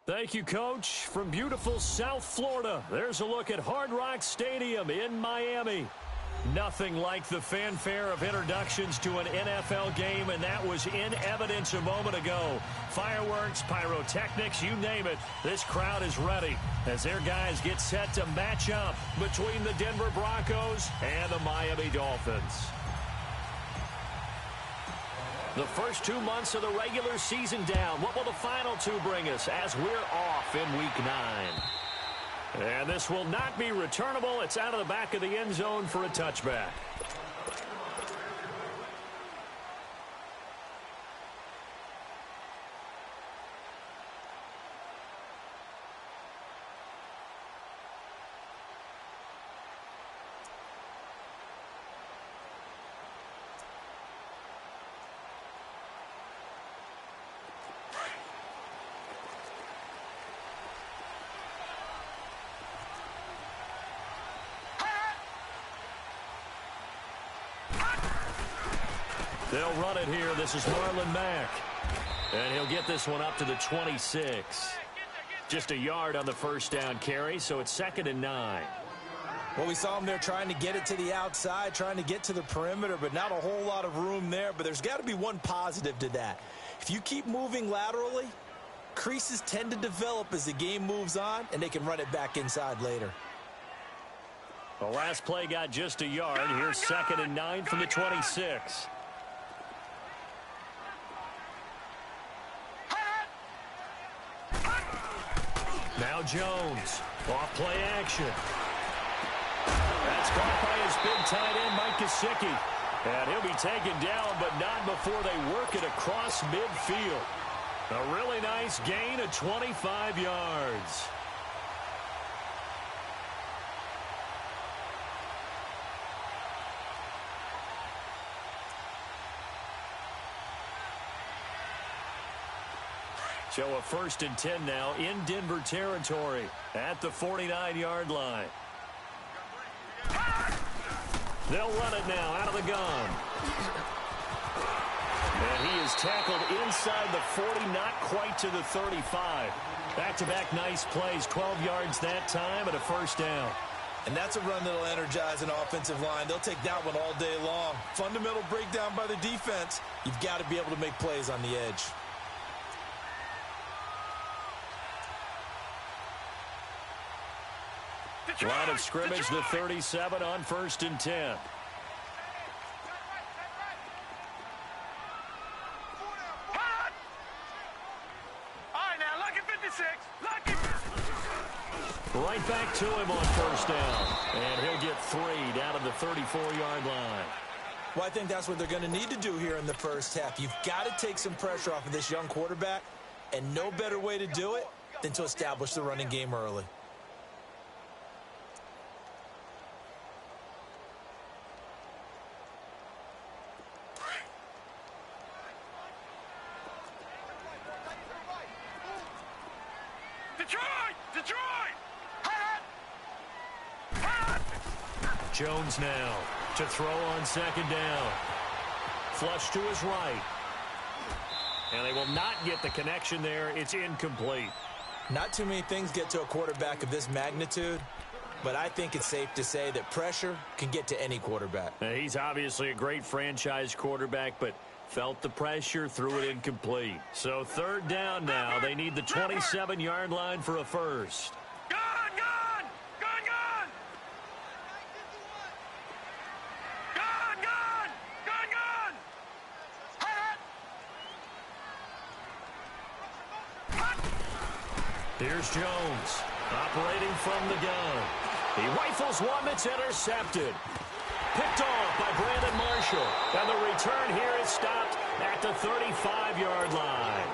Thank you, Coach. From beautiful South Florida, there's a look at Hard Rock Stadium in Miami. Nothing like the fanfare of introductions to an NFL game, and that was in evidence a moment ago. Fireworks, pyrotechnics, you name it. This crowd is ready as their guys get set to match up between the Denver Broncos and the Miami Dolphins. The first 2 months of the regular season down. What will the final two bring us as we're off in Week 9? And this will not be returnable. It's out of the back of the end zone for a touchback. They'll run it here. This is Marlon Mack. And he'll get this one up to the 26. Just a yard on the first down carry, so it's 2nd and 9. Well, we saw him there trying to get it to the outside, trying to get to the perimeter, but not a whole lot of room there. But there's got to be one positive to that. If you keep moving laterally, creases tend to develop as the game moves on, and they can run it back inside later. The last play got just a yard. Here's 2nd and 9 from the 26. Now Jones, off play action. That's caught by his big tight end, Mike Gesicki. And he'll be taken down, but not before they work it across midfield. A really nice gain of 25 yards. So a 1st and 10 now in Denver territory at the 49-yard line. They'll run it now out of the gun. And he is tackled inside the 40, not quite to the 35. Back-to-back nice plays, 12 yards that time and a 1st down. And that's a run that'll energize an offensive line. They'll take that one all day long. Fundamental breakdown by the defense. You've got to be able to make plays on the edge. Line of scrimmage, the 37 on 1st and 10. All right, now, lucky 56. Lucky. Right back to him on 1st down. And he'll get 3 down to the 34-yard line. Well, I think that's what they're going to need to do here in the first half. You've got to take some pressure off of this young quarterback, and no better way to do it than to establish the running game early. Jones now to throw on 2nd down. Flush to his right. And they will not get the connection there. It's incomplete. Not too many things get to a quarterback of this magnitude, but I think it's safe to say that pressure can get to any quarterback. Now, he's obviously a great franchise quarterback, but felt the pressure, threw it incomplete. So 3rd down now. They need the 27-yard line for a 1st. Here's Jones, operating from the gun. He rifles one that's intercepted. Picked off by Brandon Marshall. And the return here is stopped at the 35-yard line.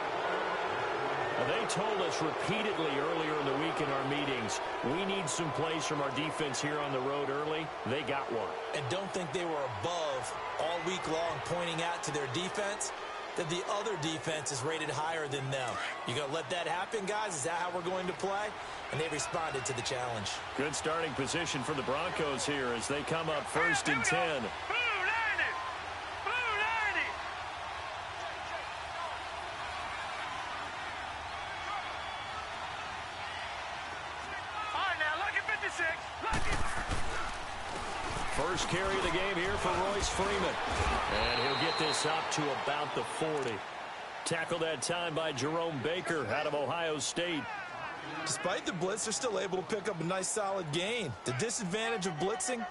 They told us repeatedly earlier in the week in our meetings, we need some plays from our defense here on the road early. They got one. And don't think they were above all week long pointing out to their defense that the other defense is rated higher than them. You going to let that happen, guys? Is that how we're going to play? And they responded to the challenge. Good starting position for the Broncos here as they come up 1st and 10. Lucky. First carry of the game here for Royce Freeman. And he'll get this up to about the 40. Tackled that time by Jerome Baker out of Ohio State. Despite the blitz, they're still able to pick up a nice solid gain. The disadvantage of blitzing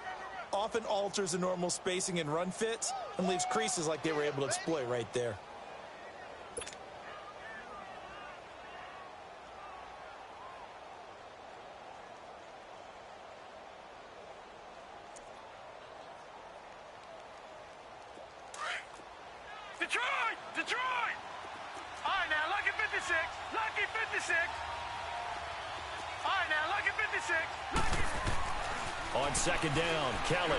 often alters the normal spacing and run fits and leaves creases like they were able to exploit right there. Detroit! All right, now, lucky 56. Lucky 56. All right, now, lucky 56. Lucky. On second down, Kelly.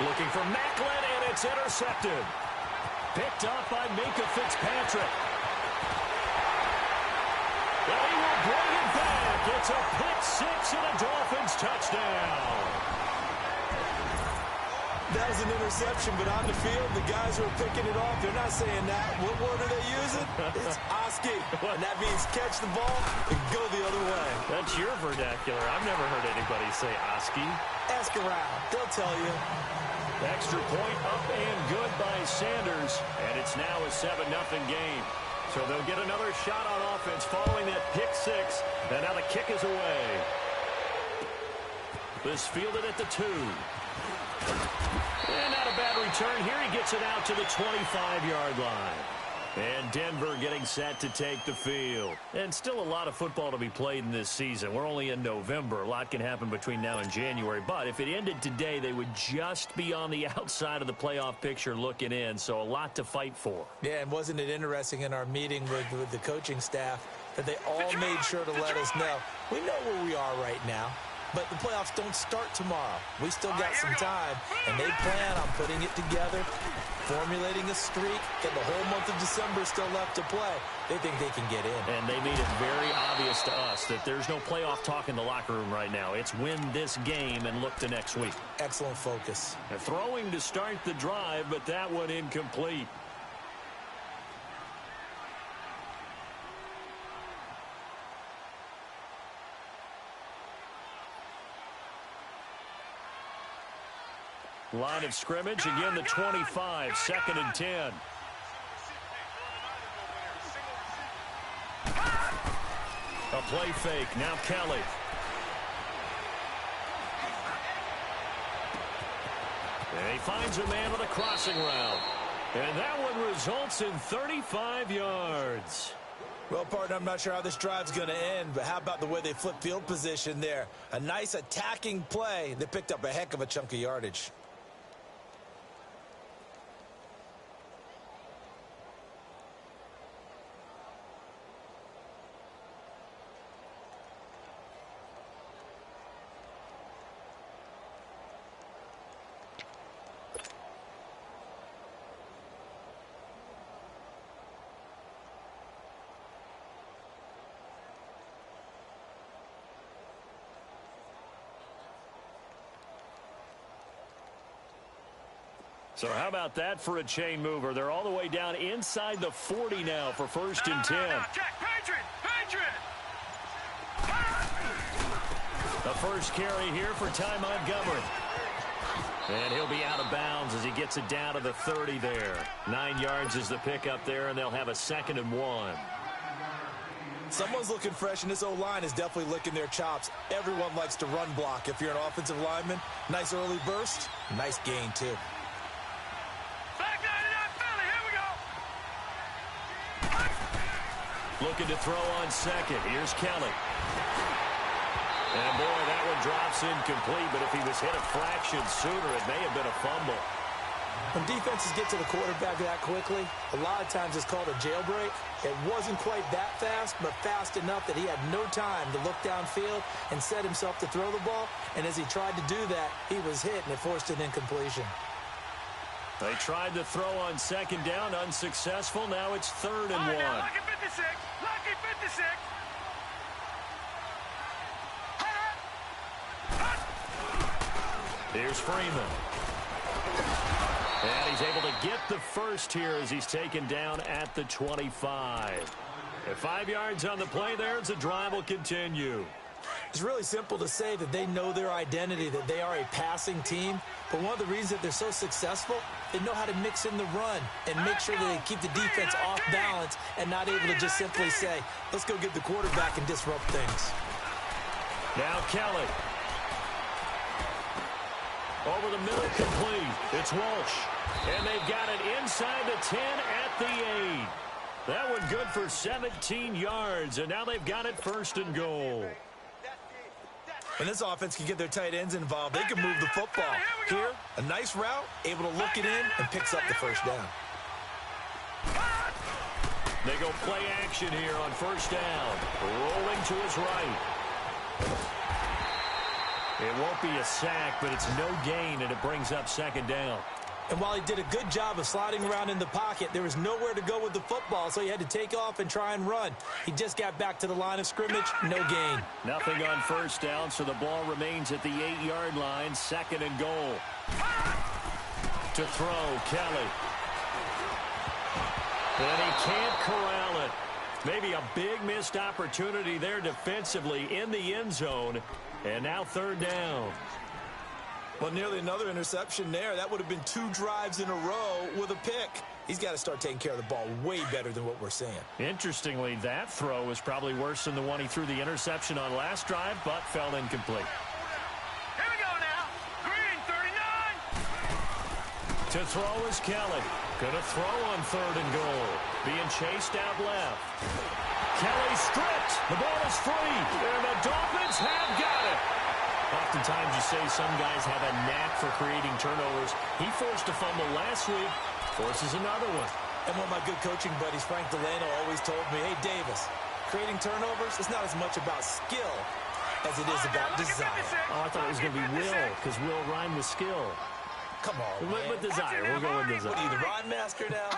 Looking for Macklin, and it's intercepted. Picked up by Minkah Fitzpatrick. And he will bring it back. It's a pick six and a Dolphins touchdown. That was an interception, but on the field, the guys who are picking it off, they're not saying that. What word are they using? It's Oski, and that means catch the ball and go the other way. That's your vernacular. I've never heard anybody say Oski. Ask around. They'll tell you. Extra point up and good by Sanders, and it's now a 7-0 game. So they'll get another shot on offense following that pick six, and now the kick is away. This fielded at the 2. And not a bad return here. He gets it out to the 25-yard line. And Denver getting set to take the field. And still a lot of football to be played in this season. We're only in November. A lot can happen between now and January. But if it ended today, they would just be on the outside of the playoff picture looking in. So a lot to fight for. Yeah, and wasn't it interesting in our meeting with the coaching staff that they all made sure to let us know. We know where we are right now. But the playoffs don't start tomorrow. We still got some time, and they plan on putting it together, formulating a streak, and the whole month of December still left to play. They think they can get in. And they made it very obvious to us that there's no playoff talk in the locker room right now. It's win this game and look to next week. Excellent focus. They're throwing to start the drive, but that one incomplete. Line of scrimmage, again the 25, 2nd and 10. A play fake, now Kelly. And he finds a man on the crossing route. And that one results in 35 yards. Well, partner, I'm not sure how this drive's going to end, but how about the way they flip field position there? A nice attacking play. They picked up a heck of a chunk of yardage. So how about that for a chain mover? They're all the way down inside the 40 now for 1st and 10. Check, Patriot! The first carry here for Ty Montgomery. And he'll be out of bounds as he gets it down to the 30 there. 9 yards is the pickup there, and they'll have a 2nd and 1. Someone's looking fresh, and this O-line is definitely licking their chops. Everyone likes to run block. If you're an offensive lineman, nice early burst, nice gain, too. Looking to throw on second. Here's Kelly. And boy, that one drops incomplete, but if he was hit a fraction sooner, it may have been a fumble. When defenses get to the quarterback that quickly, a lot of times it's called a jailbreak. It wasn't quite that fast, but fast enough that he had no time to look downfield and set himself to throw the ball. And as he tried to do that, he was hit, and it forced an incompletion. They tried to throw on second down, unsuccessful. Now it's 3rd and 1. Lucky 56! Lucky 56! Here's Freeman. And he's able to get the first here as he's taken down at the 25. At 5 yards on the play there, as the drive will continue. It's really simple to say that they know their identity, that they are a passing team. But one of the reasons that they're so successful, they know how to mix in the run and make sure that they keep the defense off balance and not able to just simply say, let's go get the quarterback and disrupt things. Now Kelly. Over the middle, complete. It's Walsh. And they've got it inside the 10 at the 8. That one good for 17 yards, and now they've got it 1st and goal. When this offense can get their tight ends involved, they can move the football. Here, a nice route, able to look it in, and picks up the 1st down. They go play action here on 1st down. Rolling to his right. It won't be a sack, but it's no gain, and it brings up 2nd down. And while he did a good job of sliding around in the pocket, there was nowhere to go with the football, so he had to take off and try and run. He just got back to the line of scrimmage, no gain. Nothing on 1st down, so the ball remains at the 8-yard line, 2nd and goal. To throw, Kelly. And he can't corral it. Maybe a big missed opportunity there defensively in the end zone. And now 3rd down. Well, nearly another interception there. That would have been 2 drives in a row with a pick. He's got to start taking care of the ball way better than what we're seeing. Interestingly, that throw was probably worse than the one he threw the interception on last drive, but fell incomplete. Here we go now. Green, 39. To throw is Kelly. Gonna throw on 3rd and goal. Being chased out left. Kelly stripped. The ball is free. And the Dolphins have got it. Oftentimes you say some guys have a knack for creating turnovers. He forced a fumble last week, forces another one. And one of my good coaching buddies, Frank Delano, always told me, hey, Davis, creating turnovers is not as much about skill as it is about desire. Oh, I thought it was going to be will, because will rhyme with skill. Come on, man. With desire. We'll go with desire. What are you, the rhyme master now?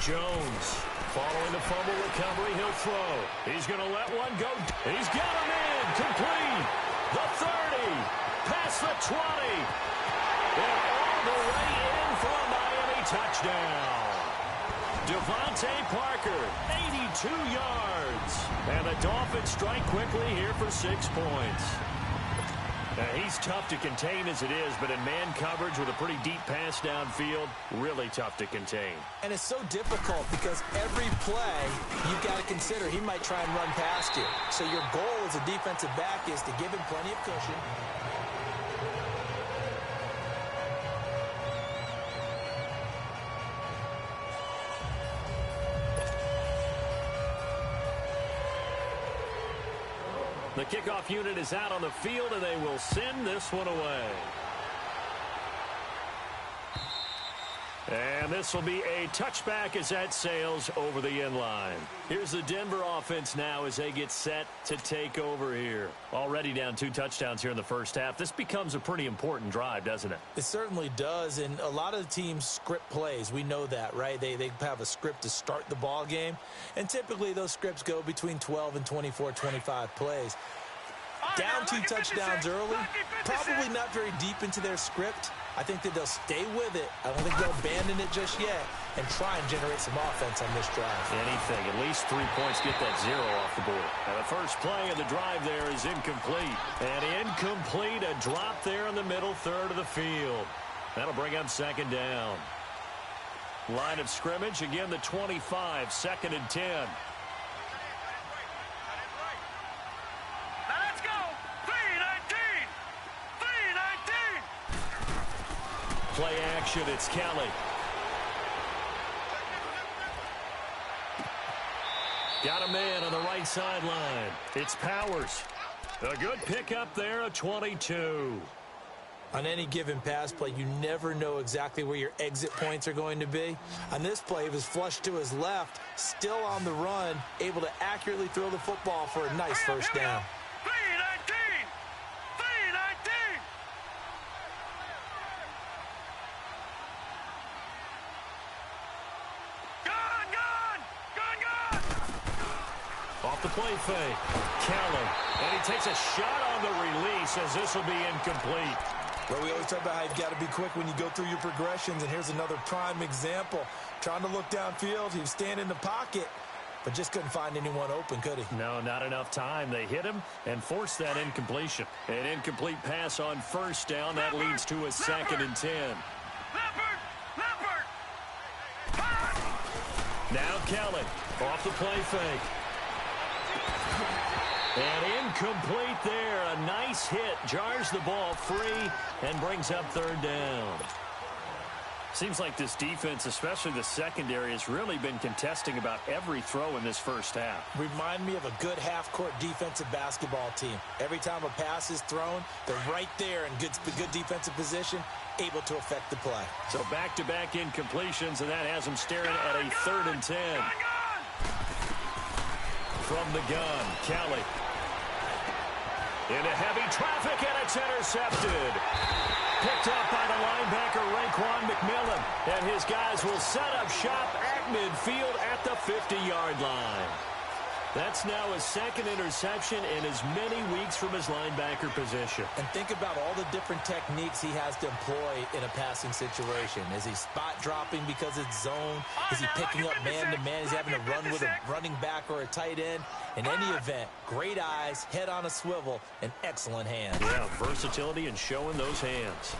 Jones, following the fumble recovery, he'll throw. He's going to let one go. He's got him in. Complete. The 30. Past the 20. And all the way in for a Miami touchdown. Devontae Parker, 82 yards. And the Dolphins strike quickly here for 6 points. Now, he's tough to contain as it is, but in man coverage with a pretty deep pass downfield, really tough to contain. And it's so difficult because every play you've got to consider he might try and run past you. So your goal as a defensive back is to give him plenty of cushion. The kickoff unit is out on the field, and they will send this one away. And this will be a touchback as that sails over the end line. Here's the Denver offense now as they get set to take over here. Already down 2 touchdowns here in the first half. This becomes a pretty important drive, doesn't it? It certainly does, and a lot of the teams script plays. We know that, right? They have a script to start the ball game, and typically those scripts go between 12 and 24, 25 plays. Down 2 touchdowns early, probably not very deep into their script. I think that they'll stay with it. I don't think they'll abandon it just yet and try and generate some offense on this drive. Anything. At least 3 points, get that 0 off the board. Now the first play of the drive there is incomplete. And incomplete, a drop there in the middle third of the field. That'll bring up 2nd down. Line of scrimmage, again the 25, 2nd and 10. Play action, it's Kelly. Got a man on the right sideline. It's Powers. A good pickup there, a 22. On any given pass play, you never know exactly where your exit points are going to be. On this play, it was flushed to his left, still on the run, able to accurately throw the football for a nice first down. Off the play fake, Kelly. And he takes a shot on the release as this will be incomplete. Well, we always talk about how you've got to be quick when you go through your progressions, and here's another prime example. Trying to look downfield, he was standing in the pocket, but just couldn't find anyone open, could he? No, not enough time. They hit him and forced that incompletion. An incomplete pass on first down. That leads to a 2nd and 10. Now Kelly off the play fake. And incomplete there. A nice hit. Jars the ball free and brings up 3rd down. Seems like this defense, especially the secondary, has really been contesting about every throw in this first half. Remind me of a good half-court defensive basketball team. Every time a pass is thrown, they're right there in good defensive position, able to affect the play. So back-to-back incompletions, and that has them staring at a 3rd and 10. From the gun, Kelly. Into heavy traffic, and it's intercepted. Picked up by the linebacker, Raekwon McMillan. And his guys will set up shop at midfield at the 50-yard line. That's now his 2nd interception in as many weeks from his linebacker position. And think about all the different techniques he has to employ in a passing situation. Is he spot dropping because it's zone? Is he picking up man-to-man? Is he having to run with a running back or a tight end? In any event, great eyes, head on a swivel, and excellent hands. Yeah, versatility and showing those hands.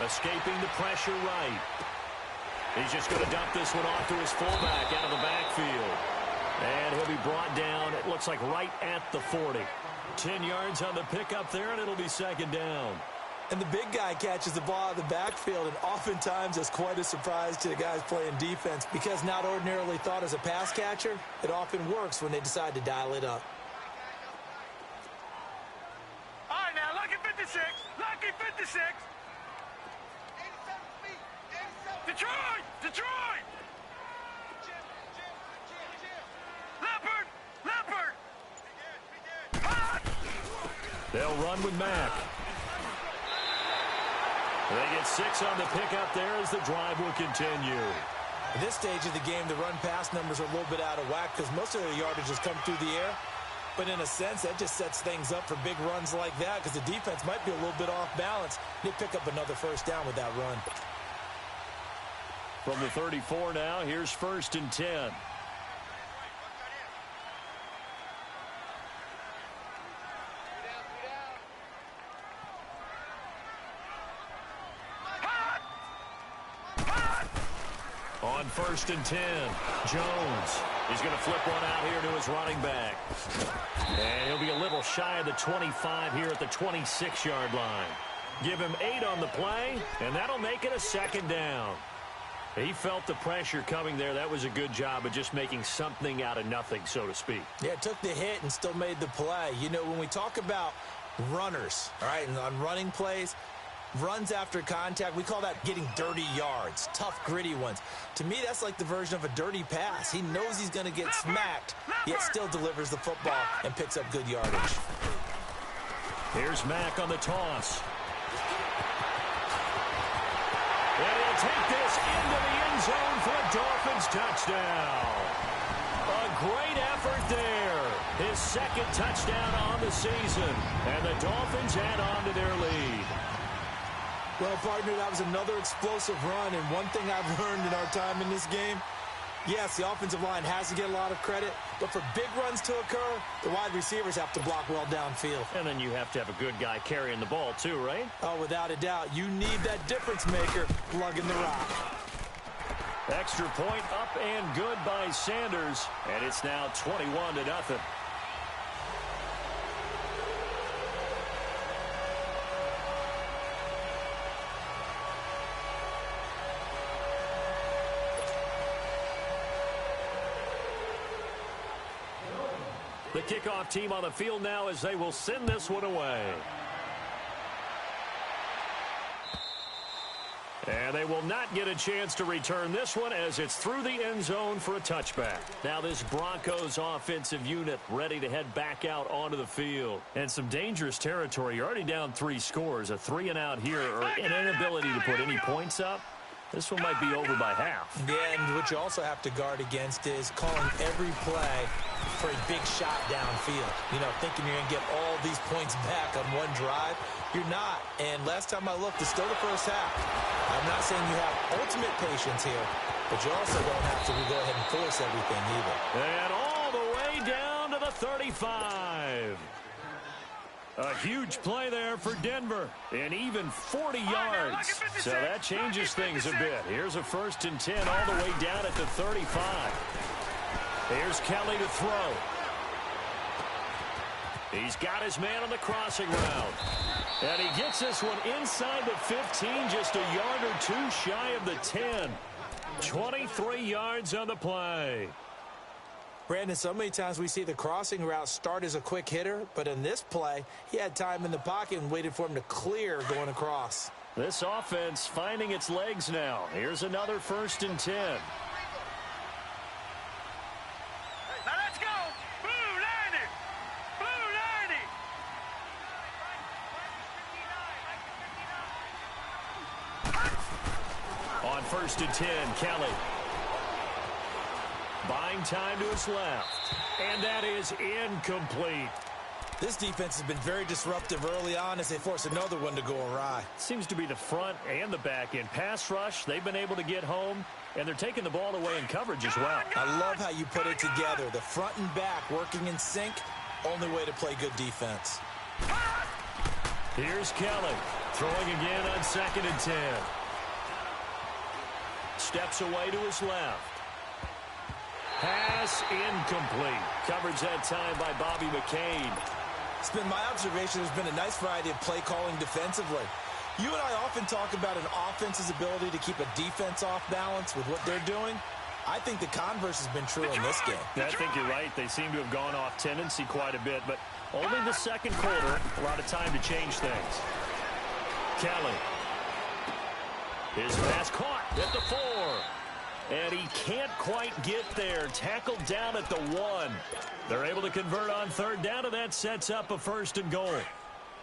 Escaping the pressure right. He's just going to dump this one off to his fullback out of the backfield. And he'll be brought down, it looks like right at the 40. 10 yards on the pickup there, and it'll be 2nd down. And the big guy catches the ball out of the backfield, and oftentimes it's quite a surprise to the guys playing defense because not ordinarily thought as a pass catcher, it often works when they decide to dial it up. All right, now, lucky 56. Lucky 56. 87 feet. 87. Detroit! Detroit! Leopard! Leopard! They'll run with Mack. They get 6 on the pickup there as the drive will continue. At this stage of the game, the run-pass numbers are a little bit out of whack because most of the yardage has come through the air. But in a sense, that just sets things up for big runs like that because the defense might be a little bit off balance. They pick up another 1st down with that run. From the 34 now, here's 1st and 10. On 1st and 10, Jones. He's going to flip one out here to his running back. And he'll be a little shy of the 25 here at the 26-yard line. Give him 8 on the play, and that'll make it a 2nd down. He felt the pressure coming there. That was a good job of just making something out of nothing, so to speak. Yeah, took the hit and still made the play. You know, when we talk about runners, all right, and on running plays, runs after contact, we call that getting dirty yards, tough, gritty ones. To me, that's like the version of a dirty pass. He knows he's going to get smacked, yet still delivers the football and picks up good yardage. Here's Mack on the toss. And he'll take this into the end zone for a Dolphins touchdown. A great effort there. His 2nd touchdown on the season. And the Dolphins add on to their lead. Well, partner, that was another explosive run, and one thing I've learned in our time in this game, yes, the offensive line has to get a lot of credit, but for big runs to occur, the wide receivers have to block well downfield. And then you have to have a good guy carrying the ball too, right? Oh, without a doubt. You need that difference maker plugging the rock. Extra point up and good by Sanders, and it's now 21-0. The kickoff team on the field now as they will send this one away. And they will not get a chance to return this one as it's through the end zone for a touchback. Now this Broncos offensive unit ready to head back out onto the field. And some dangerous territory. You're already down 3 scores. A 3-and-out here or an inability to put any points up. This one might be over by half. Yeah, and what you also have to guard against is calling every play for a big shot downfield. You know, thinking you're going to get all these points back on one drive. You're not. And last time I looked, it's still the first half. I'm not saying you have ultimate patience here, but you also don't have to go ahead and force everything either. And all the way down to the 35. A huge play there for Denver, and even 40 yards. So that changes things a bit. Here's a 1st and 10 all the way down at the 35. Here's Kelly to throw. He's got his man on the crossing route. And he gets this one inside the 15, just a yard or two shy of the 10. 23 yards on the play. Brandon, so many times we see the crossing route start as a quick hitter, but in this play, he had time in the pocket and waited for him to clear going across. This offense finding its legs now. Here's another 1st and 10. Now let's go. Blue 90. Blue 90. On 1st and 10, Kelly. Buying time to his left. And that is incomplete. This defense has been very disruptive early on as they force another one to go awry. Seems to be the front and the back end. Pass rush, they've been able to get home, and they're taking the ball away in coverage as well. I love how you put it together. The front and back working in sync. Only way to play good defense. Here's Kelly. Throwing again on 2nd and 10. Steps away to his left. Pass incomplete. Coverage that time by Bobby McCain. It's been my observation there's been a nice variety of play calling defensively. You and I often talk about an offense's ability to keep a defense off balance with what they're doing. I think the converse has been true in this game. I think you're right. They seem to have gone off tendency quite a bit, but only the second quarter, a lot of time to change things. Kelly. His pass caught at the 4. And he can't quite get there. Tackled down at the 1. They're able to convert on 3rd down, and that sets up a 1st and goal.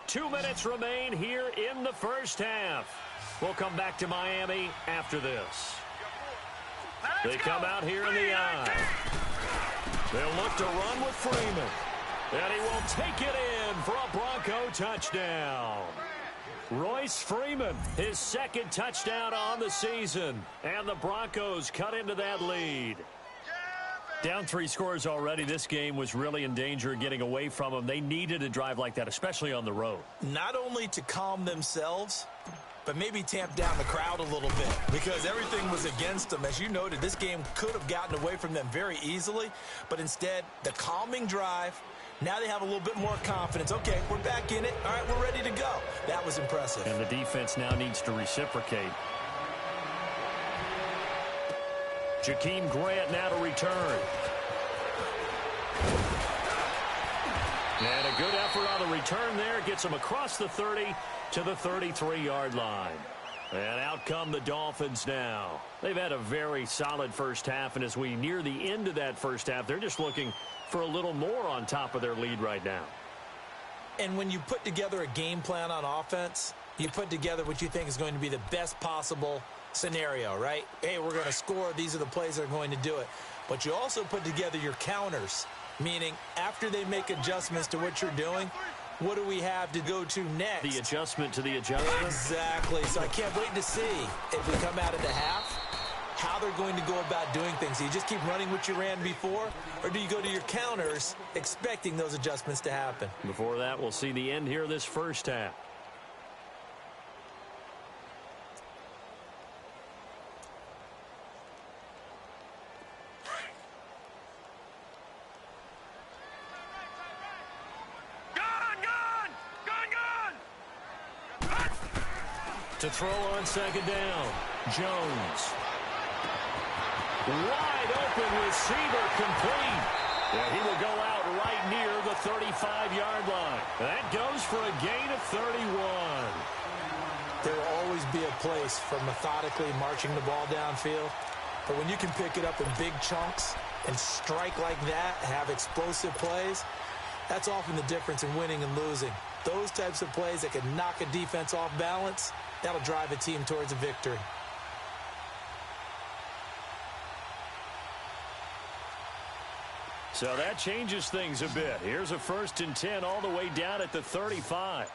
2 minutes remain here in the first half. We'll come back to Miami after this. They come out here in the eye. They'll look to run with Freeman. And he will take it in for a Bronco touchdown. Royce Freeman, his 2nd touchdown on the season. And the Broncos cut into that lead. Down 3 scores already. This game was really in danger of getting away from them. They needed a drive like that, especially on the road. Not only to calm themselves, but maybe tamp down the crowd a little bit because everything was against them. As you noted, this game could have gotten away from them very easily, but instead, the calming drive. Now they have a little bit more confidence. Okay, we're back in it. All right, we're ready to go. That was impressive. And the defense now needs to reciprocate. Jakeem Grant now to return. And a good effort on the return there. Gets him across the 30 to the 33-yard line. And out come the Dolphins now. They've had a very solid first half, and as we near the end of that first half, they're just looking for a little more on top of their lead right now. And when you put together a game plan on offense, you put together what you think is going to be the best possible scenario, right? Hey, we're going to score. These are the plays that are going to do it. But you also put together your counters, meaning after they make adjustments to what you're doing, what do we have to go to next? The adjustment to the adjustment. Exactly. So I can't wait to see if we come out of the half, how they're going to go about doing things. Do you just keep running what you ran before, or do you go to your counters expecting those adjustments to happen? Before that, we'll see the end here of this first half. To throw on 2nd down, Jones. Wide open receiver complete. Yeah, he will go out right near the 35-yard line. That goes for a gain of 31. There will always be a place for methodically marching the ball downfield. But when you can pick it up in big chunks and strike like that, have explosive plays, that's often the difference in winning and losing. Those types of plays that can knock a defense off balance, that'll drive a team towards a victory. So that changes things a bit. Here's a 1st and 10 all the way down at the 35.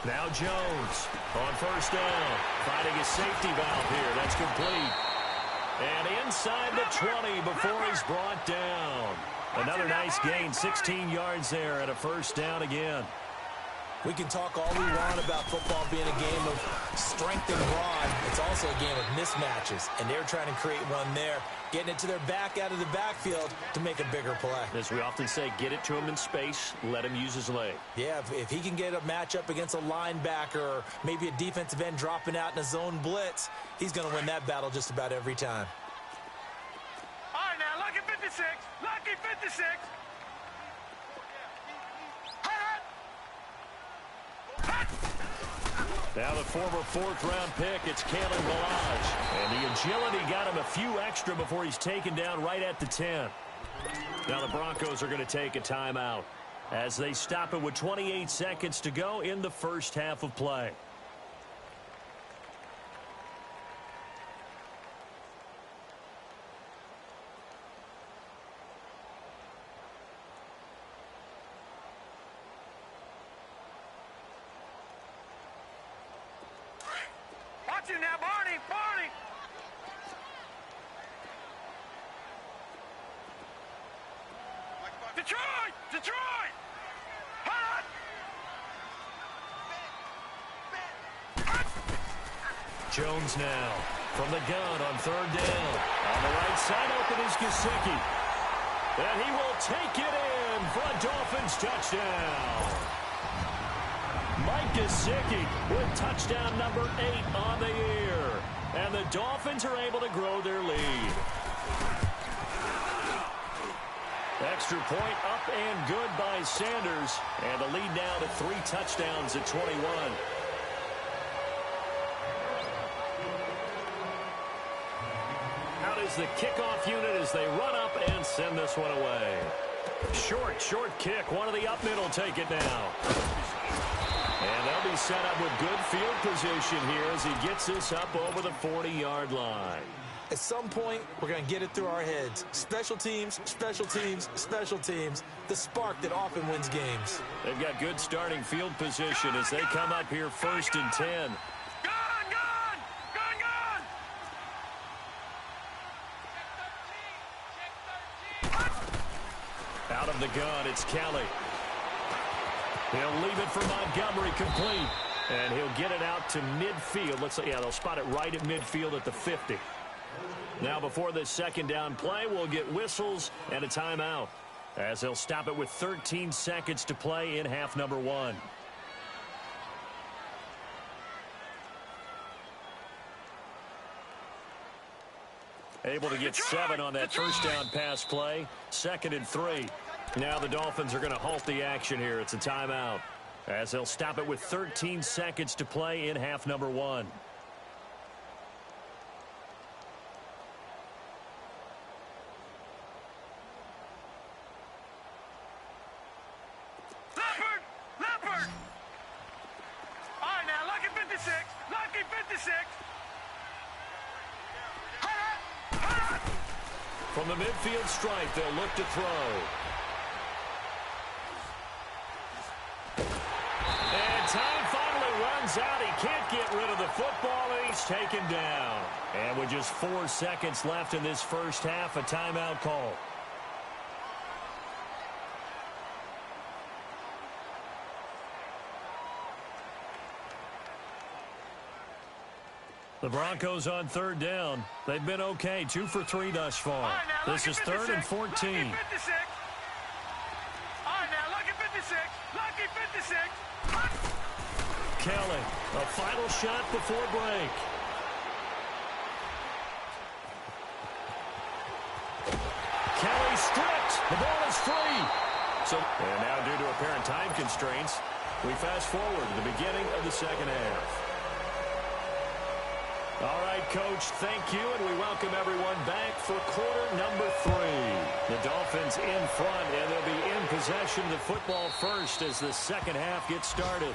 Now Jones on first down, finding a safety valve here. That's complete. And inside the 20 before he's brought down. Another nice gain, 16 yards there and a first down again. We can talk all we want about football being a game of strength and brawn. It's also a game of mismatches, and they're trying to create one there, getting it to their back out of the backfield to make a bigger play. As we often say, get it to him in space, let him use his leg. Yeah, if he can get a matchup against a linebacker or maybe a defensive end dropping out in a zone blitz, he's going to win that battle just about every time. All right, now, lucky 56. Lucky 56. Now the former fourth-round pick, it's Kalen Ballage. And the agility got him a few extra before he's taken down right at the 10. Now the Broncos are going to take a timeout as they stop it with 28 seconds to go in the first half of play. Watch it now, Barney. Barney. Detroit. Detroit. Hot. Jones now from the gun on third down. On the right side open is Gesicki. And he will take it in for a Dolphins touchdown. Mike Gesicki with touchdown number 8 on the year. And the Dolphins are able to grow their lead. Extra point up and good by Sanders. And the lead now to 3 touchdowns at 21. Out is the kickoff unit as they run up and send this one away. Short kick. One of the up middle take it now. And they'll be set up with good field position here as he gets this up over the 40-yard line. At some point, we're going to get it through our heads. Special teams, special teams, special teams. The spark that often wins games. They've got good starting field position as they come up here first and 10. Out of the gun, it's Kelly. He'll leave it for Montgomery complete. And he'll get it out to midfield. Let's say, yeah, they'll spot it right at midfield at the 50. Now before this second down play, we'll get whistles and a timeout as they'll stop it with 13 seconds to play in half number 1. Able to get 7 on that first down pass play. 2nd and 3. Now the Dolphins are going to halt the action here. It's a timeout as they'll stop it with 13 seconds to play in half number 1. Leopard. All right, now, lucky 56. Lucky 56. From the midfield stripe, they'll look to throw. And time finally runs out. He can't get rid of the football, and he's taken down. And with just 4 seconds left in this first half, a timeout call. The Broncos on third down. They've been okay, 2 for 3 thus far. Right, now, this is 3rd and 14. Lucky 56. All right, now, lucky 56. Lucky 56. Kelly, a final shot before break. Kelly stripped. The ball is free. And now due to apparent time constraints, we fast forward to the beginning of the second half. All right, Coach, thank you, and we welcome everyone back for quarter number 3. The Dolphins in front, and they'll be in possession of the football first as the second half gets started.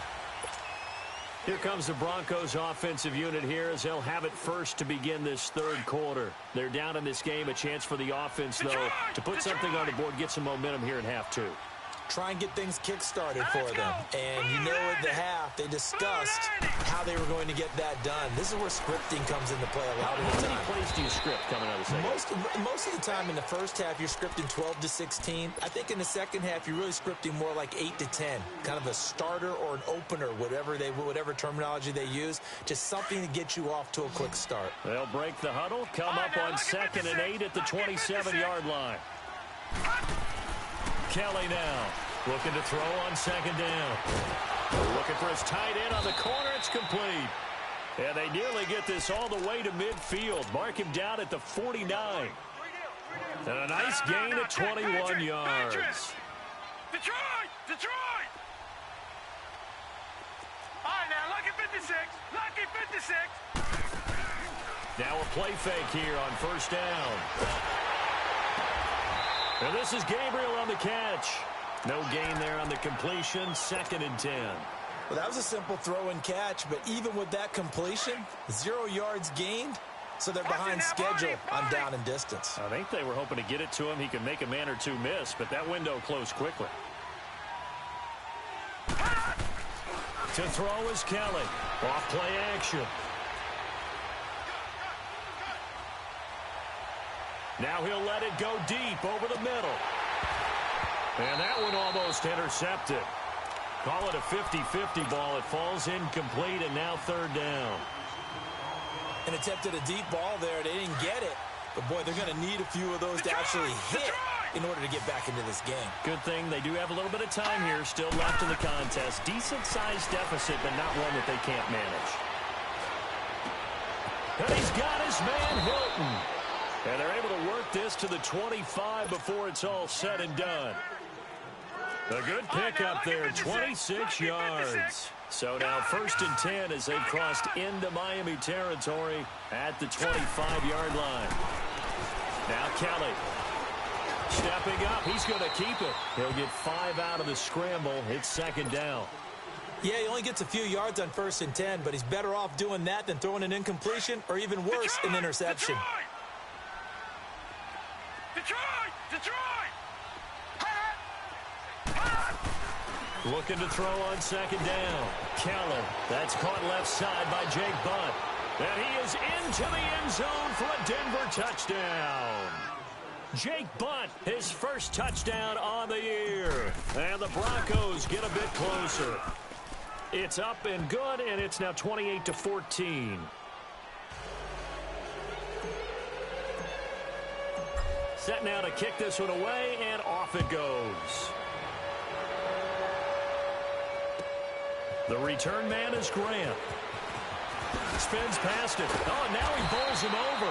Here comes the Broncos offensive unit here as they'll have it first to begin this third quarter. They're down in this game, a chance for the offense, though, to put something on the board, get some momentum here in half 2. try and get things kick-started for them. And you know at the half, they discussed how they were going to get that done. This is where scripting comes into play a lot of the time. How many plays do you script coming out of the second? Most of the time in the first half, you're scripting 12 to 16. I think in the second half, you're really scripting more like 8 to 10. Kind of a starter or an opener, whatever terminology they use. Just something to get you off to a quick start. They'll break the huddle, come up on 2nd and 8 at the 27-yard line. Kelly now looking to throw on 2nd down. Looking for his tight end on the corner. It's complete. And they nearly get this all the way to midfield. Mark him down at the 49. And a nice gain at 21 yards. Detroit! Detroit! All right, now, lucky 56. Lucky 56. Now a play fake here on 1st down. And this is Gabriel on the catch. No gain there on the completion. 2nd and 10. Well, that was a simple throw and catch, but even with that completion, 0 yards gained, so they're behind schedule on down and distance. I think they were hoping to get it to him. He could make a man or two miss, but that window closed quickly. To throw is Kelly. Off play action. Now he'll let it go deep over the middle. And that one almost intercepted. Call it a 50-50 ball. It falls incomplete, and now 3rd down. And attempted a deep ball there. They didn't get it. But, boy, they're going to need a few of those to actually hit in order to get back into this game. Good thing they do have a little bit of time here still left in the contest. Decent-sized deficit, but not one that they can't manage. And he's got his man Hilton. And they're able to work this to the 25 before it's all said and done. A good pickup there, 26 yards. So now 1st and 10 as they've crossed into Miami territory at the 25-yard line. Now Kelly stepping up. He's going to keep it. He'll get 5 out of the scramble. It's 2nd down. Yeah, he only gets a few yards on 1st and 10, but he's better off doing that than throwing an incompletion or even worse, an interception. Detroit! Detroit! Looking to throw on 2nd down. Kelly. That's caught left side by Jake Bunt. And he is into the end zone for a Denver touchdown. Jake Bunt, his first touchdown on the year. And the Broncos get a bit closer. It's up and good, and it's now 28-14. Set now to kick this one away, and off it goes. The return man is Grant. Spins past it. Oh, now he bowls him over.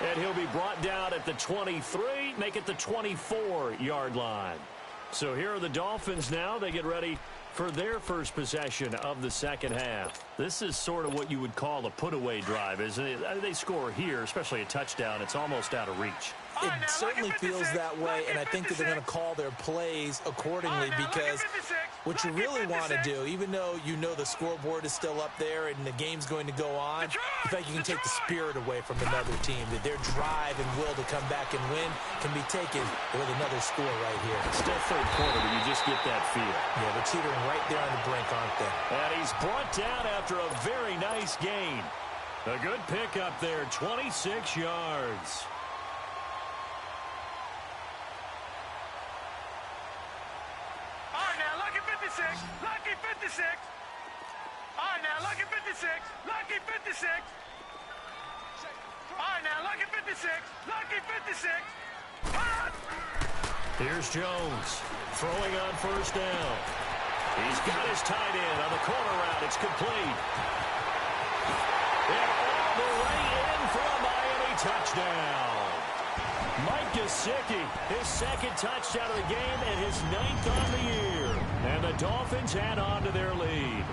And he'll be brought down at the 23, make it the 24-yard line. So here are the Dolphins now. They get ready for their first possession of the second half. This is sort of what you would call a put-away drive, isn't it? They score here, especially a touchdown. It's almost out of reach. It certainly feels that way, and I think that they're going to call their plays accordingly because what you really want to do, even though you know the scoreboard is still up there and the game's going to go on, in fact, you can take the spirit away from another team, that their drive and will to come back and win can be taken with another score right here. Still 3rd quarter, but you just get that feel. Yeah, they're teetering right there on the brink, aren't they? And he's brought down after a very nice gain. A good pickup there, 26 yards. Lucky 56. All right, now, lucky 56. Lucky 56. All right, now, lucky 56. Lucky 56. Here's Jones throwing on 1st down. He's got his tight end on the corner route. It's complete. And all the way in for a Miami touchdown. Mike Gesicki, his 2nd touchdown of the game and his 9th on the year. And the Dolphins add on to their lead.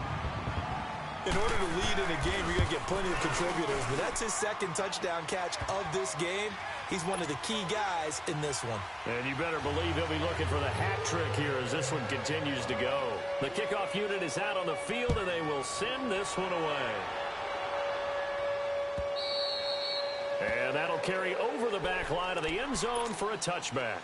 In order to lead in a game, you're going to get plenty of contributors, but that's his 2nd touchdown catch of this game. He's one of the key guys in this one. And you better believe he'll be looking for the hat trick here as this one continues to go. The kickoff unit is out on the field, and they will send this one away. And that'll carry over the back line of the end zone for a touchback.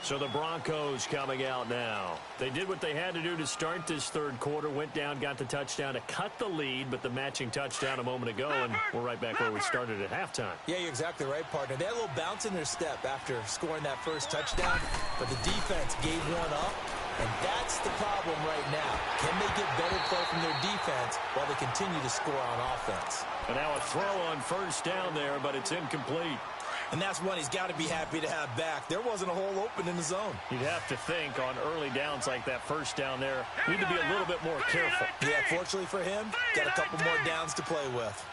So the Broncos coming out now. They did what they had to do to start this third quarter. Went down, got the touchdown to cut the lead, but the matching touchdown a moment ago, and we're right back where we started at halftime. Yeah, you're exactly right, partner. They had a little bounce in their step after scoring that first touchdown, but the defense gave one up, and that's the problem right now. Can they get better play from their defense while they continue to score on offense? And now a throw on first down there, but it's incomplete. And that's one he's got to be happy to have back. There wasn't a hole open in the zone. You'd have to think on early downs like that first down there, need to be a little bit more careful. Yeah, fortunately for him, got a couple more downs to play with.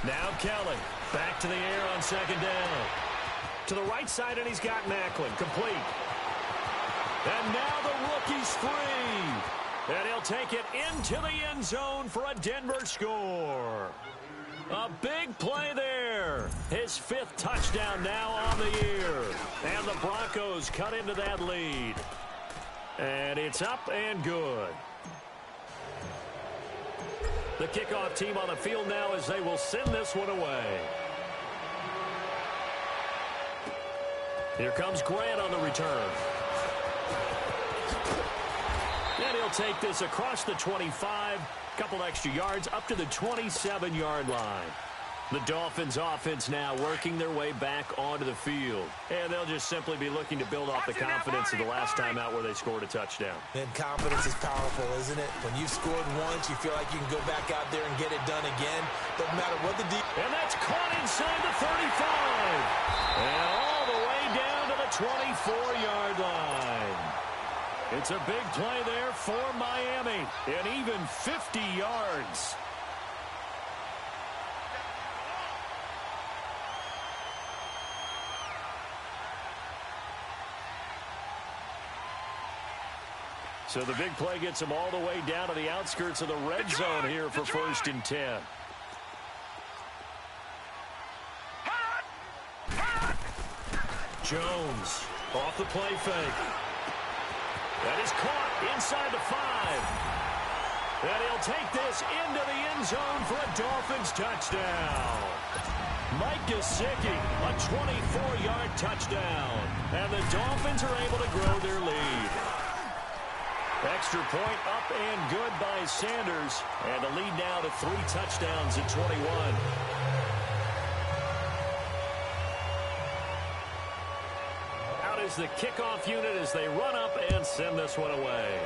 Now Kelly, back to the air on second down. To the right side, and he's got Macklin, complete. And now the rookie's free. And he'll take it into the end zone for a Denver score. A big play there. His 5th touchdown now on the year. And the Broncos cut into that lead. And it's up and good. The kickoff team on the field now as they will send this one away. Here comes Grant on the return. And he'll take this across the 25, couple extra yards up to the 27-yard line. The Dolphins offense now working their way back onto the field. And they'll just simply be looking to build off the confidence of the last time out where they scored a touchdown. And confidence is powerful, isn't it? When you've scored once, you feel like you can go back out there and get it done again. Doesn't matter what the deal. And that's caught inside the 35. And all the way down to the 24-yard line. It's a big play there for Miami. And even 50 yards. So the big play gets him all the way down to the outskirts of the red zone here for 1st and 10. Jones off the play fake. That is caught inside the 5. And he'll take this into the end zone for a Dolphins touchdown. Mike Gesicki, a 24-yard touchdown. And the Dolphins are able to grow their lead. Extra point up and good by Sanders. And the lead now to 3 touchdowns at 21. Out is the kickoff unit as they run up and send this one away.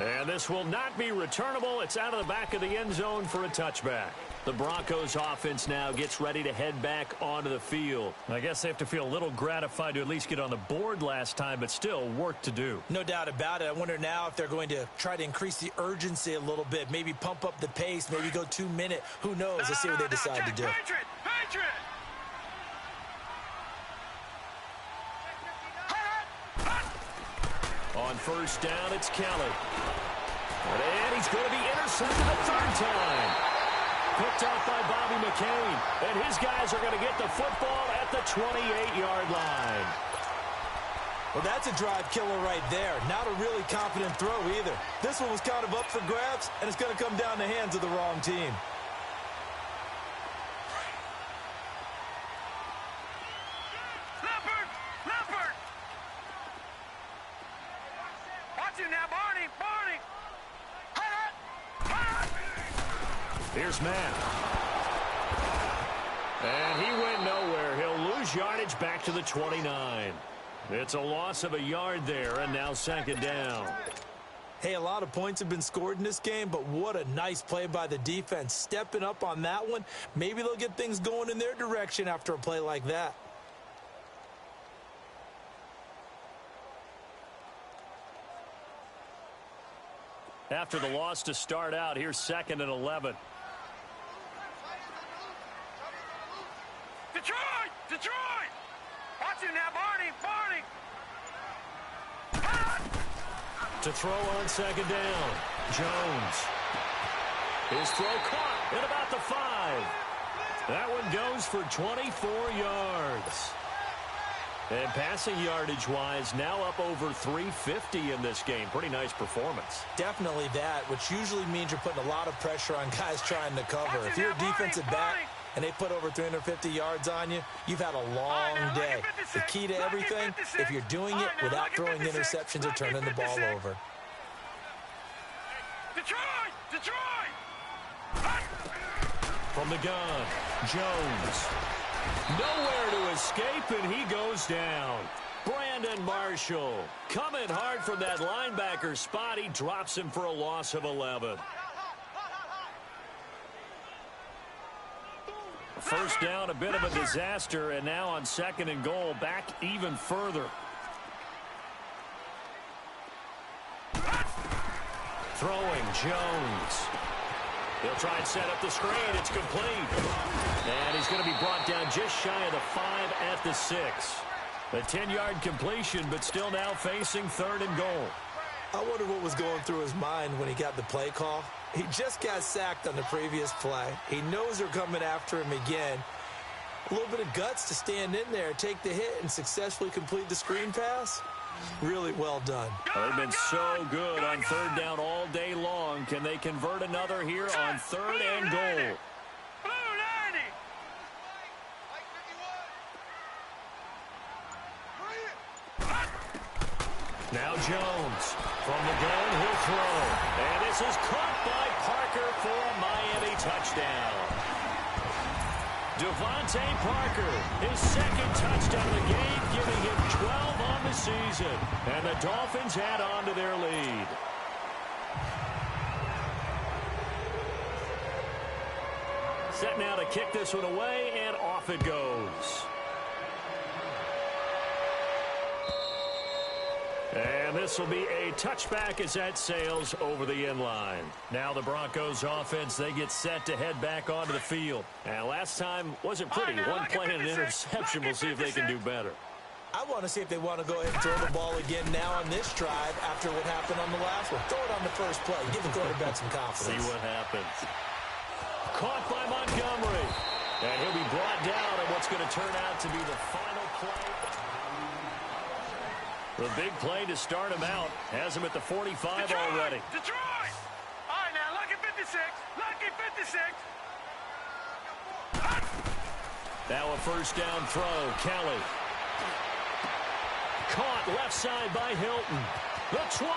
And this will not be returnable. It's out of the back of the end zone for a touchback. The Broncos offense now gets ready to head back onto the field. I guess they have to feel a little gratified to at least get on the board last time, but still work to do. No doubt about it. I wonder now if they're going to try to increase the urgency a little bit, maybe pump up the pace, maybe go 2-minute. Who knows? Let's see what they decide to do. Patriot! On first down, it's Kelly. And he's going to be intercepted a 3rd time. Picked off by Bobby McCain. And his guys are going to get the football at the 28-yard line. Well, that's a drive killer right there. Not a really confident throw either. This one was kind of up for grabs, and it's going to come down the hands of the wrong team. Leopard! Watch him now, Barney! Here's Matt. And he went nowhere. He'll lose yardage back to the 29. It's a loss of a yard there, and now 2nd down. Hey, a lot of points have been scored in this game, but what a nice play by the defense. Stepping up on that one. Maybe they'll get things going in their direction after a play like that. After the loss to start out, here's 2nd and 11. Detroit! Watch him now, Barney! To throw on 2nd down, Jones. His throw caught at about the 5. That one goes for 24 yards. And passing yardage-wise, now up over 350 in this game. Pretty nice performance. Definitely that, which usually means you're putting a lot of pressure on guys trying to cover. If you're a defensive back and they put over 350 yards on you, you've had a long day. The key to everything, if you're doing it without throwing interceptions or turning the ball over. From the gun, Jones. Nowhere to escape, and he goes down. Brandon Marshall coming hard from that linebacker spot. He drops him for a loss of 11. First down, a bit of a disaster, and now on 2nd and goal, back even further. Throwing, Jones. He'll try and set up the screen. It's complete. And he's going to be brought down just shy of the 5 at the 6. A 10-yard completion, but still now facing 3rd and goal. I wonder what was going through his mind when he got the play call. He just got sacked on the previous play. He knows they're coming after him again. A little bit of guts to stand in there, take the hit, and successfully complete the screen pass. Really well done. They've been so good on 3rd down all day long. Can they convert another here on 3rd and goal? Now Jones from the gun, he'll throw. And this is caught by Parker for a Miami touchdown. Devontae Parker, his 2nd touchdown of the game, giving him 12 on the season. And the Dolphins add on to their lead. Set now to kick this one away, and off it goes. And this will be a touchback as that sails over the end line. Now the Broncos offense, they get set to head back onto the field. And last time wasn't pretty. One play and an interception. We'll see if they can do better. I want to see if they want to go ahead and throw the ball again now on this drive after what happened on the last one. Throw it on the first play. Give the quarterback some confidence. See what happens. Caught by Montgomery. And he'll be brought down on what's going to turn out to be the final play. The big play to start him out. Has him at the 45 already. Detroit! All right, now, lucky 56. Lucky 56. Now a first down throw. Kelly. Caught left side by Hilton. The 20.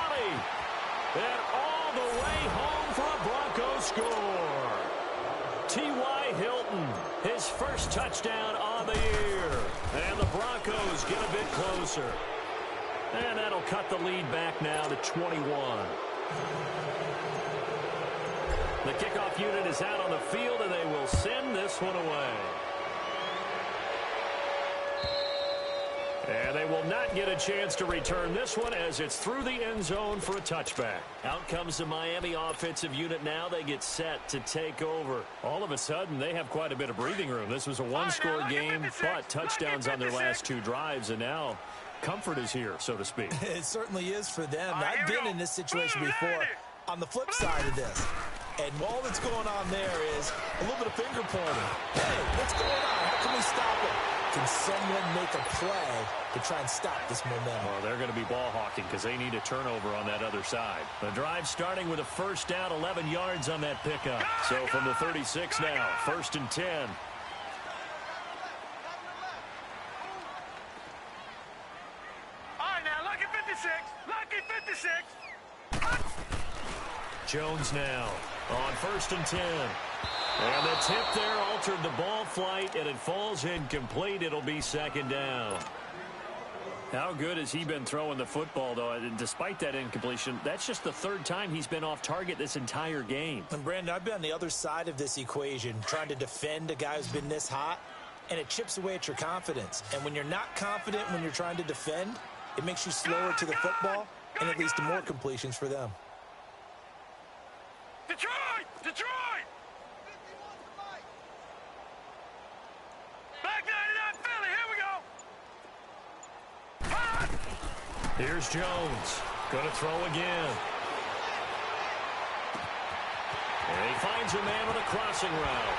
And all the way home for a Broncos score. T.Y. Hilton, his first touchdown on the year. And the Broncos get a bit closer. And that'll cut the lead back now to 21. The kickoff unit is out on the field, and they will send this one away. And they will not get a chance to return this one as it's through the end zone for a touchback. Out comes the Miami offensive unit now. They get set to take over. All of a sudden, they have quite a bit of breathing room. This was a one-score game, but touchdowns on their last 2 drives, and now comfort is here, so to speak. It certainly is for them. I've been in this situation before on the flip side of this. And all that's going on there is a little bit of finger pointing. Hey, what's going on? How can we stop it? Can someone make a play to try and stop this momentum? Well, they're going to be ball hawking because they need a turnover on that other side. The drive starting with a first down, 11 yards on that pickup. So from the 36 now, 1st and 10. Lucky 56. Jones now on 1st and 10. And the tip there altered the ball flight, and it falls incomplete. It'll be 2nd down. How good has he been throwing the football, though? And despite that incompletion, that's just the 3rd time he's been off target this entire game. And, Brandon, I've been on the other side of this equation, trying to defend a guy who's been this hot, and it chips away at your confidence. And when you're not confident when you're trying to defend, it makes you slower to the football, and it leads to more completions for them. Detroit! Detroit! Back 99 Philly, here we go! Here's Jones. Going to throw again. And he finds a man with a crossing route.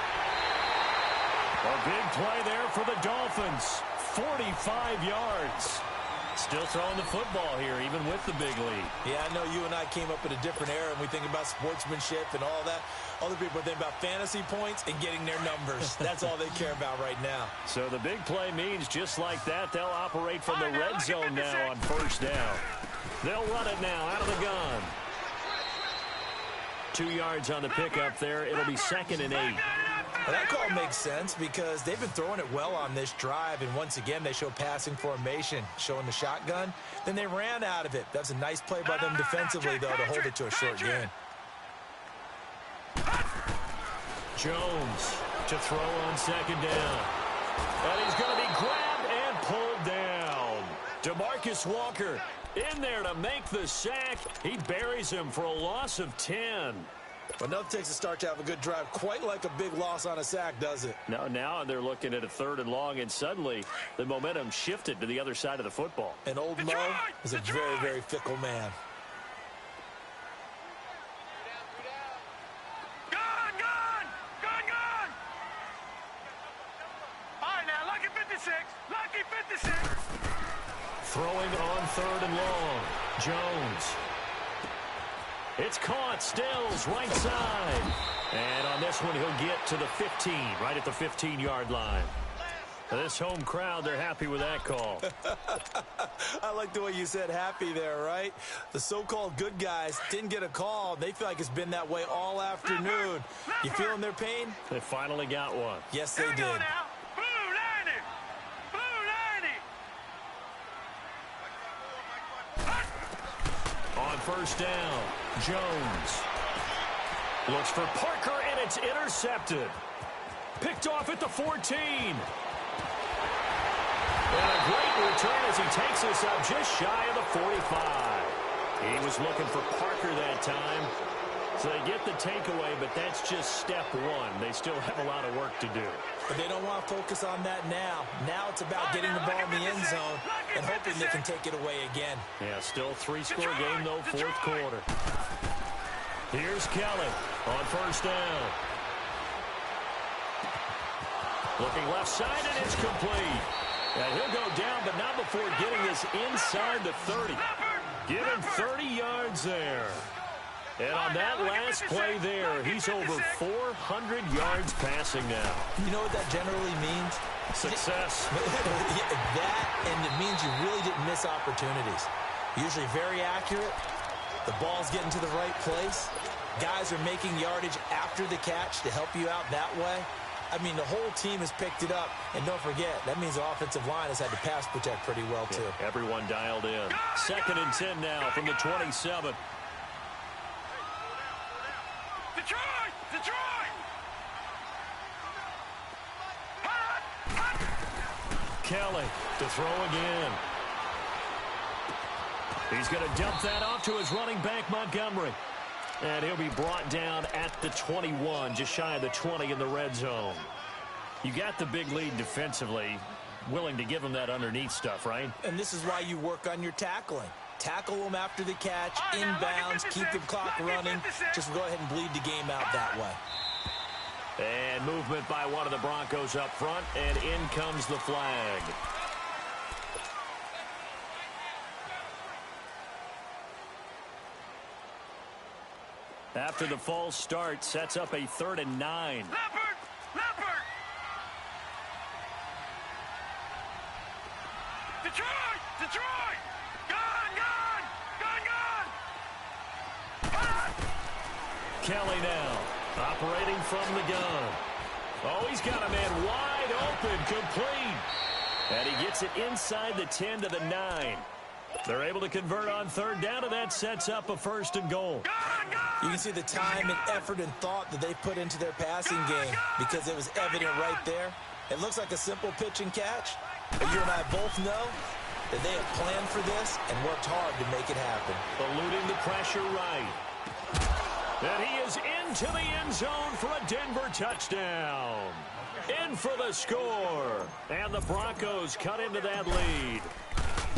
A big play there for the Dolphins. 45 yards. Still throwing the football here, even with the big lead. Yeah, I know you and I came up in a different era, and we think about sportsmanship and all that. Other people think about fantasy points and getting their numbers. That's all they care about right now. So the big play means just like that, they'll operate from the red zone now on first down. They'll run it now out of the gun. 2 yards on the pickup there. It'll be 2nd and 8. Well, that call makes sense because they've been throwing it well on this drive, and once again, they show passing formation, showing the shotgun. Then they ran out of it. That's a nice play by them defensively, though, to hold it to a short gain. Jones to throw on 2nd down. And he's going to be grabbed and pulled down. DeMarcus Walker in there to make the sack. He buries him for a loss of 10. Well, nothing takes a start to have a good drive quite like a big loss on a sack, does it? No, now they're looking at a 3rd and long, and suddenly the momentum shifted to the other side of the football. And old Mo is a very, very fickle man. Gone, gone! Gone, gone! All right, now, lucky 56. Lucky 56. Throwing on 3rd and long. Jones. It's caught. Stills right side. And on this one, he'll get to the 15, right at the 15-yard line. This home crowd, they're happy with that call. I like the way you said happy there, right? The so-called good guys didn't get a call. They feel like it's been that way all afternoon. You feeling their pain? They finally got one. Yes, they did. On first down, Jones looks for Parker, and it's intercepted. Picked off at the 14. And a great return as he takes this up just shy of the 45. He was looking for Parker that time. So they get the takeaway, but that's just step one. They still have a lot of work to do. But they don't want to focus on that now. Now it's about getting the ball in the end zone and hoping they can take it away again. Yeah, still 3-score game, though, 4th quarter. Here's Kelly on first down. Looking left side, and it's complete. And he'll go down, but not before getting this inside the 30. Give him 30 yards there. And on that last play there, he's over 400 yards passing now. You know what that generally means? Success. That, and it means you really didn't miss opportunities. Usually very accurate. The ball's getting to the right place. Guys are making yardage after the catch to help you out that way. I mean, the whole team has picked it up. And don't forget, that means the offensive line has had to pass protect pretty well, too. Yeah, everyone dialed in. 2nd and 10 now from the 27. Detroit! Detroit! Kelly to throw again. He's going to dump that off to his running back, Montgomery. And he'll be brought down at the 21, just shy of the 20 in the red zone. You got the big lead defensively, willing to give him that underneath stuff, right? And this is why you work on your tackling. Tackle them after the catch, inbounds, keep the clock running. Just go ahead and bleed the game out that way. And movement by one of the Broncos up front, and in comes the flag. After the false start, sets up a 3rd and 9. Leopard! Leopard! Detroit! Detroit! Gone! Gone! Gone! Gone! Kelly now, operating from the gun. Oh, he's got a man wide open, complete. And he gets it inside the 10 to the 9. They're able to convert on 3rd down, and that sets up a 1st and goal. You can see the time and effort and thought that they put into their passing game because it was evident right there. It looks like a simple pitch and catch, but you and I both know that they have planned for this and worked hard to make it happen. Eluding the pressure right. And he is into the end zone for a Denver touchdown. In for the score. And the Broncos cut into that lead.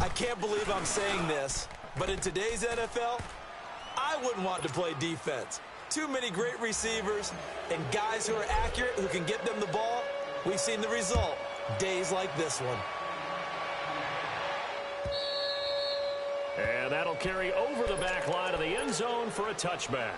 I can't believe I'm saying this, but in today's NFL, I wouldn't want to play defense. Too many great receivers and guys who are accurate, who can get them the ball. We've seen the result. Days like this one. And that'll carry over the back line of the end zone for a touchback.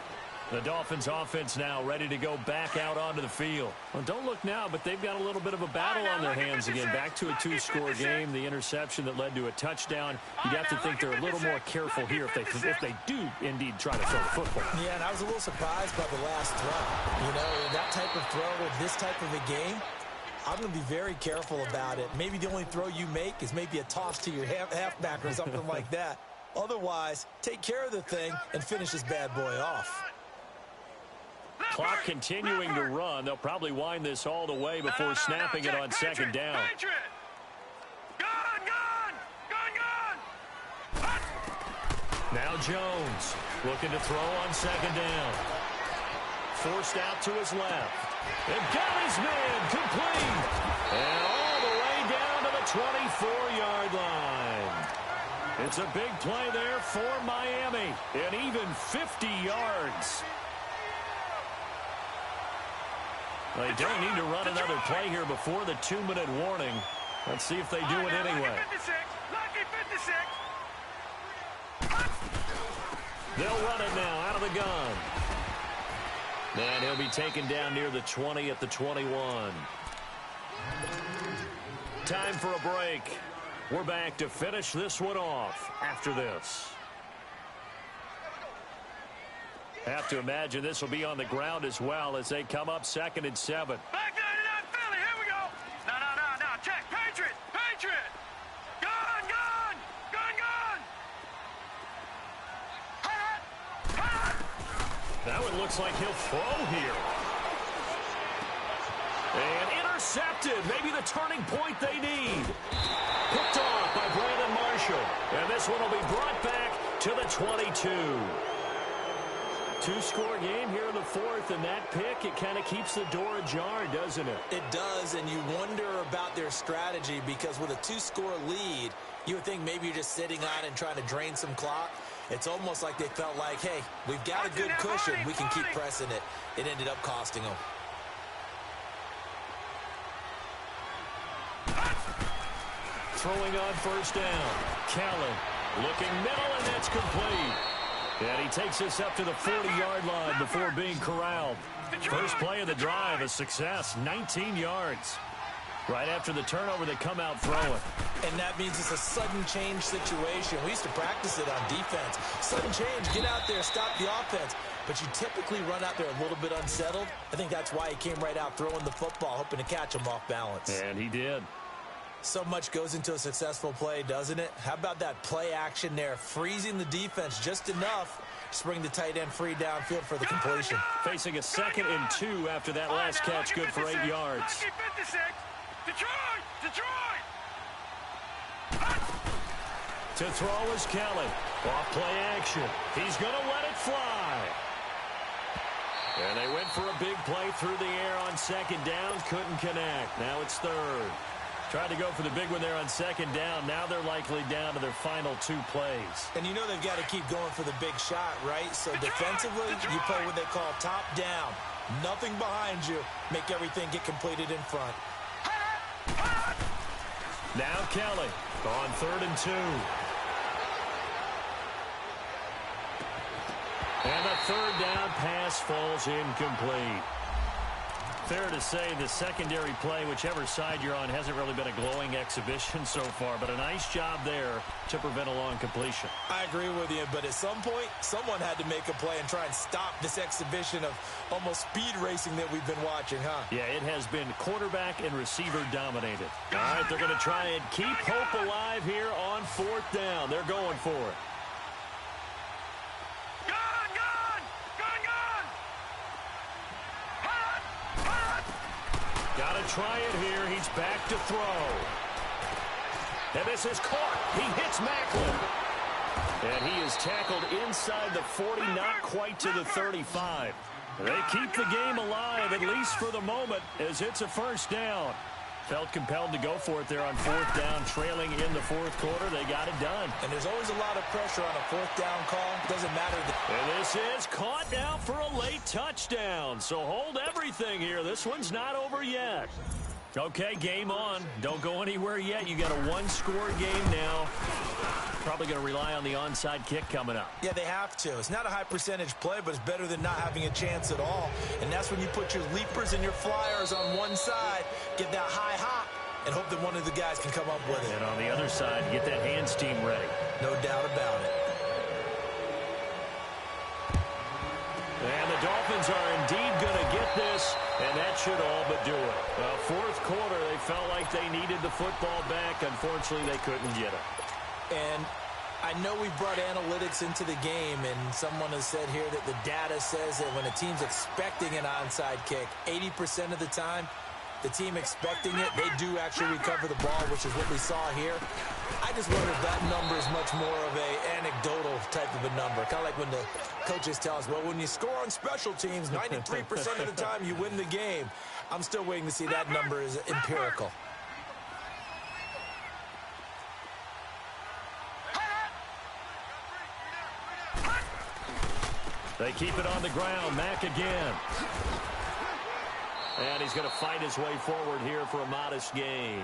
The Dolphins offense now ready to go back out onto the field. Well, don't look now, but they've got a little bit of a battle on their hands again. Back to a two-score game. The interception that led to a touchdown. You'd have to think they're a little more careful here if they do indeed try to throw the football. Yeah, and I was a little surprised by the last throw. You know, that type of throw in this type of a game, I'm going to be very careful about it. Maybe the only throw you make is maybe a toss to your halfback or something like that. Otherwise, take care of the thing and finish this bad boy off. Clock continuing to run. They'll probably wind this all the way before snapping it on second down. Now Jones looking to throw on second down. Forced out to his left. And got his man complete. And all the way down to the 24-yard line. It's a big play there for Miami. And even 50 yards. They don't need to run another play here before the 2-minute warning. Let's see if they do it anyway. They'll run it now out of the gun. And he'll be taken down near the 20 at the 21. Time for a break. We're back to finish this one off after this. Have to imagine this will be on the ground as well as they come up 2nd and 7. Back 99 Philly, here we go. No, check, Patriot. Gun. Now it looks like he'll throw here. And intercepted, maybe the turning point they need. Picked off by Brandon Marshall. And this one will be brought back to the 22. Two-score game here in the 4th, and that pick, it kind of keeps the door ajar, doesn't it? It does, and you wonder about their strategy because with a 2-score lead, you would think maybe you're just sitting on it and trying to drain some clock. It's almost like they felt like, hey, we've got a good cushion. We can keep pressing it. It ended up costing them. Throwing on first down. Kelly looking middle, and that's complete. And he takes us up to the 40-yard line before being corralled. First play of the drive, a success, 19 yards. Right after the turnover, they come out throwing. And that means it's a sudden change situation. We used to practice it on defense. Sudden change, get out there, stop the offense. But you typically run out there a little bit unsettled. I think that's why he came right out throwing the football, hoping to catch him off balance. And he did. So much goes into a successful play, doesn't it? How about that play action there? Freezing the defense just enough to bring the tight end free downfield for the completion. Facing a 2nd and 2 after that last catch, good for 8 yards. Detroit! To throw is Kelly. Off play action. He's going to let it fly. And they went for a big play through the air on 2nd down. Couldn't connect. Now it's 3rd. Tried to go for the big one there on 2nd down. Now they're likely down to their final 2 plays. And you know they've got to keep going for the big shot, right? So defensively, you play what they call top down. Nothing behind you. Make everything get completed in front. Now Kelly on 3rd and 2. And the 3rd down pass falls incomplete. Fair to say the secondary play, whichever side you're on, hasn't really been a glowing exhibition so far, but a nice job there to prevent a long completion. I agree with you, but at some point, someone had to make a play and try and stop this exhibition of almost speed racing that we've been watching, huh? Yeah, it has been quarterback and receiver dominated. All right, they're going to try and keep hope alive here on 4th down. They're going for it. Got to try it here. He's back to throw. And this is caught. He hits Macklin. And he is tackled inside the 40, not quite to the 35. They keep the game alive, at least for the moment, as it's a 1st down. Felt compelled to go for it there on fourth down, trailing in the fourth quarter. They got it done. And there's always a lot of pressure on a fourth down call. Doesn't matter. And this is caught now for a late touchdown. So hold everything here. This one's not over yet. Okay, game on. Don't go anywhere yet. You got a one-score game now. Probably going to rely on the onside kick coming up. Yeah, they have to. It's not a high percentage play, but it's better than not having a chance at all. And that's when you put your leapers and your flyers on one side, get that high hop, and hope that one of the guys can come up with it. And on the other side, get that hands team ready. No doubt about it. And the Dolphins are indeed going to get this, and that should all but do it. Well, fourth quarter, they felt like they needed the football back. Unfortunately, they couldn't get it. And I know we brought analytics into the game, and someone has said here that the data says that when a team's expecting an onside kick, 80% of the time, the team expecting it, they do actually recover the ball, which is what we saw here. I just wonder if that number is much more of a anecdotal type of a number. Kind of like when the coaches tell us, well, when you score on special teams, 93% of the time you win the game. I'm still waiting to see that number is empirical. They keep it on the ground. Mack again. And he's going to fight his way forward here for a modest gain.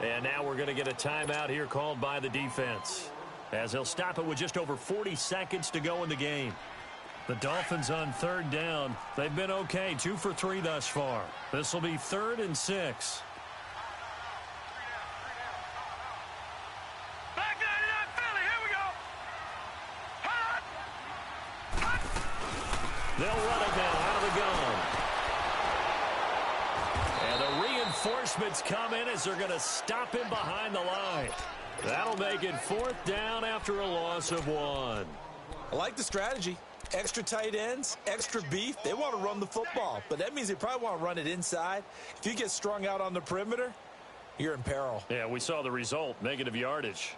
And now we're going to get a timeout here called by the defense, as they'll stop it with just over 40 seconds to go in the game. The Dolphins on third down. They've been okay, 2 for 3 thus far. This will be 3rd and 6. They'll run it now out of the gun. And the reinforcements come in as they're going to stop him behind the line. That'll make it 4th down after a loss of 1. I like the strategy. Extra tight ends, extra beef. They want to run the football, but that means they probably want to run it inside. If you get strung out on the perimeter, you're in peril. Yeah, we saw the result, negative yardage.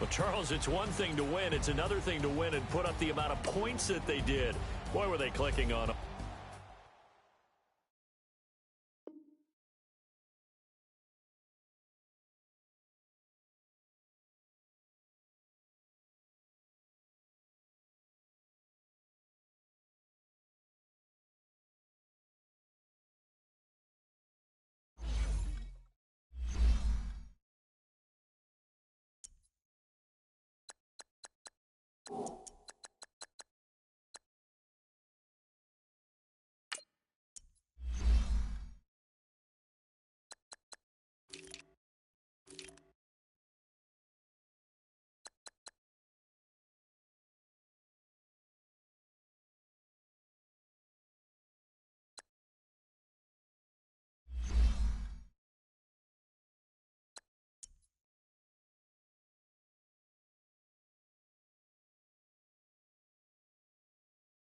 Well, Charles, it's one thing to win. It's another thing to win and put up the amount of points that they did. Boy, were they clicking on them.